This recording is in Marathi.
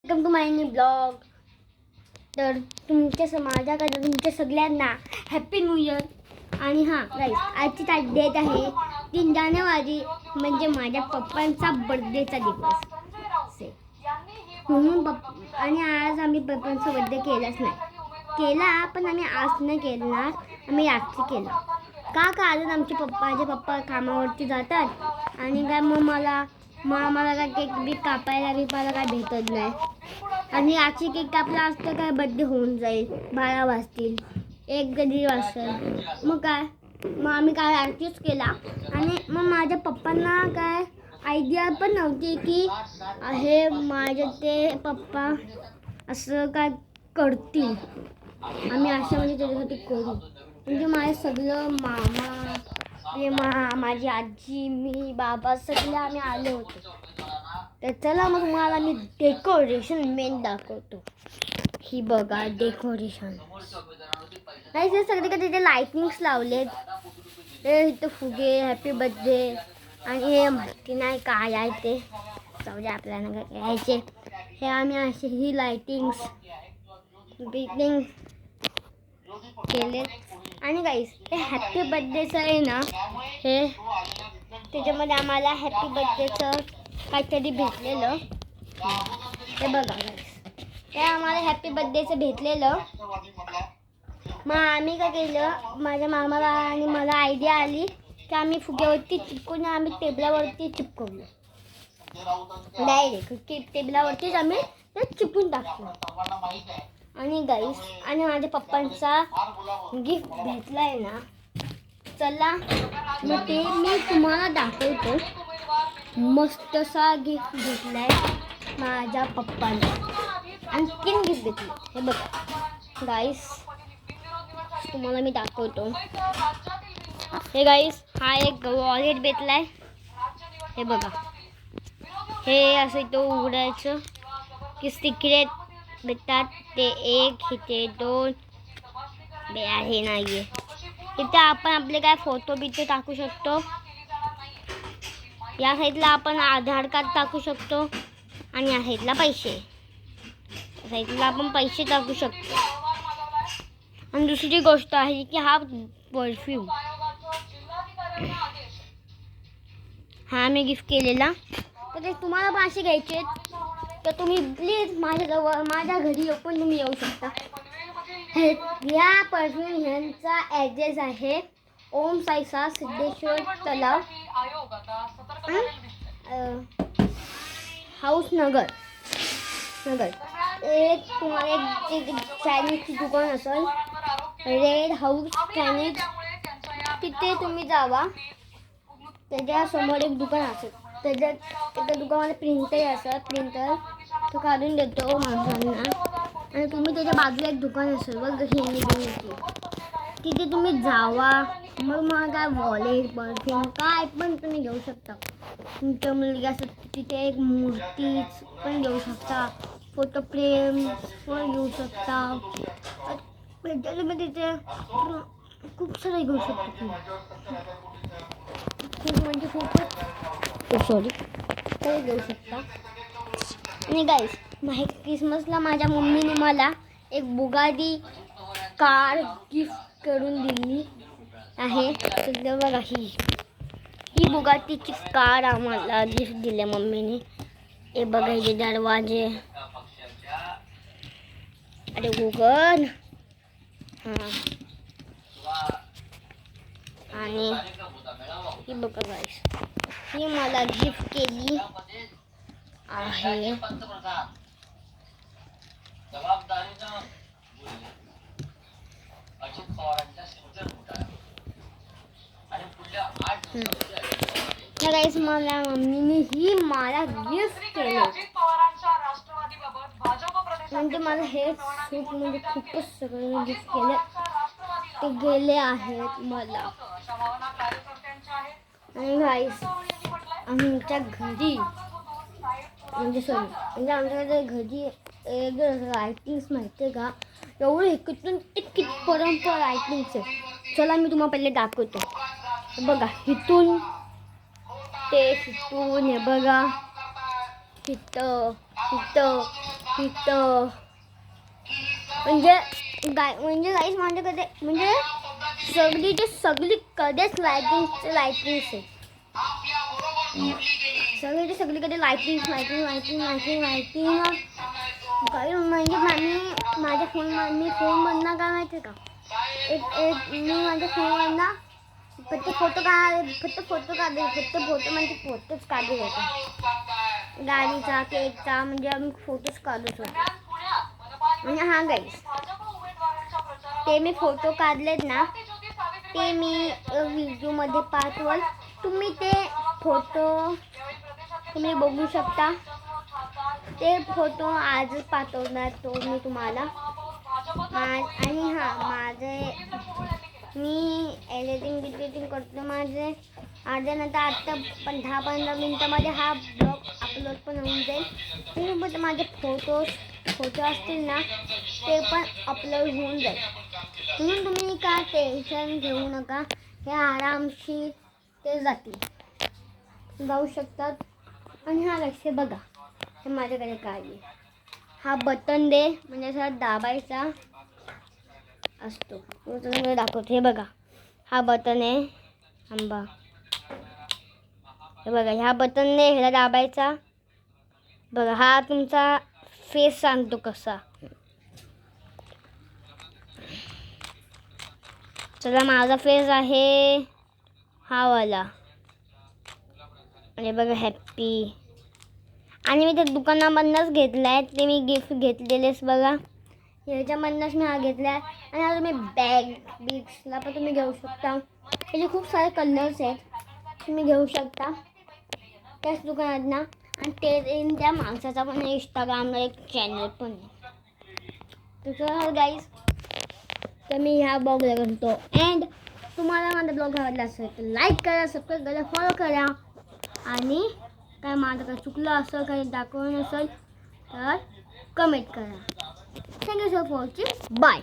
Welcome to my new blog. तर माझ्याकडे तुमच्या सगळ्यांना हॅपी न्यू इयर. आणि हां गाईस, आजची डेट आहे 3 जानेवारी, म्हणजे माझ्या पप्पांचा बर्थडेचा दिवस म्हणून आणि आज आम्ही पप्पांचा बर्थडे केलाच नाही पण आम्ही आज नाही केला, आम्ही रात्री केला. का कारण माझे पप्पा कामावरती जातात आणि काय मग आम्हाला काय केक बीक कापायला काय भेटत नाही. आणि आजची केक कापला असतं काय बर्थडे होऊन जाईल, 12 वाजतील, 1 कधी वाजता. मग आम्ही काय आरतीच केला. आणि मग माझ्या पप्पांना काय आयडिया पण नव्हती की हे माझे ते पप्पा असं काय करतील. आम्ही असं म्हणजे त्याच्यासाठी करू, म्हणजे माझे सगळं माझी आजी, मी, बाबा सगळे आम्ही आले होते. तर चला मग मला मी डेकोरेशन मेन दाखवतो. ही बघा डेकोरेशन. नाही ते सगळे का तिथे लाइटिंग्स लावलेत. इथं फुगे, हॅपी बर्थडे आणि हे माहिती नाही काय आहे ते, जाऊ दे आपल्याला काय करायचे. हे आम्ही असे ही लाइटिंग्स बिल्डिंग केले. आणि गाईस हे हॅपी बर्थडेचं आहे ना, हे त्याच्यामध्ये आम्हाला हॅपी बर्थडेचं काहीतरी भेटलेलं. हे बघा गाईस, हे आम्हाला हॅपी बर्थडेचं भेटलेलं. मग आम्ही काय केलं, माझ्या मामाला आणि मला आयडिया आली की आम्ही फुग्यावरती चिपकून आम्ही टेबलावरती चिपकवलं. डायरेक्ट टेबलावरतीच आम्ही ते चिपकून टाकलं. आणि गाईस आणि माझ्या पप्पांचा गिफ्ट भेटलाय ना, चला मग ते मी तुम्हाला दाखवतो. मस्तसा गिफ्ट भेटलाय माझ्या पप्पांना. आणखीन गिफ्ट भेटले, हे बघा गाईस, तुम्हाला मी दाखवतो. हे गाईस, हा एक वॉलेट भेटलाय. हे बघा, हे असं इथं उघडायचं की सिक्रेट भेटतात. ते 1 इथे 2 हे नाहीये. इथे आपण आपले काय फोटो बिटो टाकू शकतो. या साईडला आपण आधार कार्ड टाकू शकतो आणि या साईडला पैसे, या साईडला आपण पैसे टाकू शकतो. आणि दुसरी गोष्ट आहे की हा परफ्यूम हा मी गिफ्ट केलेला. तर ते तुम्हाला पण असे घ्यायचे तर तुम्ही प्लीज माझ्या घरी पण तुम्ही येऊ शकता. या परफ्यूम ह्यांचा ॲड्रेस आहे ओम साईसा सिद्धेश्वर तलाव, हाऊस नगर. एक तुम्हाला एक चायनीजची दुकान असेल, रेड हाऊस चायनीज, तिथे तुम्ही जावा. त्याच्यासमोर एक दुकान असेल, त्या दुकानामध्ये प्रिंटर असेल, प्रिंटर तो काढून देतो माणसांना. आणि तुम्ही त्याच्या बाजूला एक दुकान असेल बघ, तिथे तुम्ही जावा. मग काय वॉलेट, परफ्यूम काय पण तुम्ही घेऊ शकता. तुमच्या मुलगी असं तिथे एक मूर्ती पण घेऊ शकता, फोटो फ्रेम पण घेऊ शकता. तुम्ही तिथे खूप सारे घेऊ शकता तुम्ही. खूप म्हणजे खूपच ते घेऊ शकता. आणि गाईस क्रिसमसला माझ्या मम्मीने मला एक बुगाटी कार गिफ्ट करून दिली आहे. तर बघा, ही बुगाटीची कार आम्हाला गिफ्ट दिली मम्मीने. हे बघा हे दरवाजे, अरे गुगल, हां. आणि ही बघा गाईस, ही मला गिफ्ट केली आहे. गाईस मला मम्मीने ही मला गिफ्ट केली, म्हणजे मला हे खूप म्हणजे खूपच सगळं गिफ्ट केले ते गेले आहेत मला. आणि गाईस आमच्या घरी म्हणजे आमच्याकडे घरी लाइटिंग्स माहिती आहे का, एवढं इतकी परंपरा लाइटिंगचे. चला मी तुम्हाला पहिले दाखवतो. बघा इथून ते हे बघा, इथं इथं म्हणजे गाईस माझ्याकडे म्हणजे सगळी कधीच लायटिंग आहे. सगळीकडे लायटिंग काही म्हणजे माझ्या मी फोनमधनं काय माहिती का मी माझ्या फोनमधनं फक्त फोटोच काढले होते गाडीचा केकचा म्हणजे आम्ही फोटोच काढत होतो. म्हणजे हा गाईस ते मी फोटो काढलेत ना ते मी व्हिडिओमध्ये पाठवल. तुम्ही ते फोटो तुम्ही बघू शकता. ते फोटो आजच पाठवणार तो मी तुम्हाला. आणि मी एडिटिंग करतो माझे अर्ध्यानंतर आता 10-15 मिनिटामध्ये हा ब्लॉग अपलोड पण होऊन जाईल. त्याच्यामध्ये माझे फोटो असतील ना ते पण अपलोड होऊन जाईल. म्हणून तुम्ही का टेन्शन घेऊ नका. हे आरामशीर ते जाऊ शकतात. आणि हा लक्ष बघा हे माझ्याकडे काय आहे. हा बटन दे म्हणजे असा दाबायचा असतो. तुम्हाला दाखवतो. हे बघा हा बटन आहे आंबा. हे बघा ह्या बटनने ह्याला दाबायचा. बघा हा तुमचा फेस सांगतो कसा. चला माझा फेस आहे हा वाला. आणि बघा हॅप्पी. आणि मी त्या दुकानामधनंच घेतलाय. ते मी गिफ्ट घेतलेलेच बघा ह्याच्यामधनंच मी हा घेतलाय. आणि हा तुम्ही बिग्सला पण तुम्ही घेऊ शकता. त्याचे खूप सारे कलर्स आहेत तुम्ही घेऊ शकता त्याच दुकानात ना. आणि त्या माणसाचा पण इंस्टाग्रामला एक चॅनल पण आहे. तर गाईज तर मी ह्या ब्लॉगला करतो अँड तुम्हाला माझा ब्लॉग आवडला असेल तर लाईक करा, सबस्क्राईब करा, फॉलो करा. आणि काय माझं काय चुकलं असेल काही दाखवलं नसेल तर कमेंट करा. Thank you so much. Watching. Bye.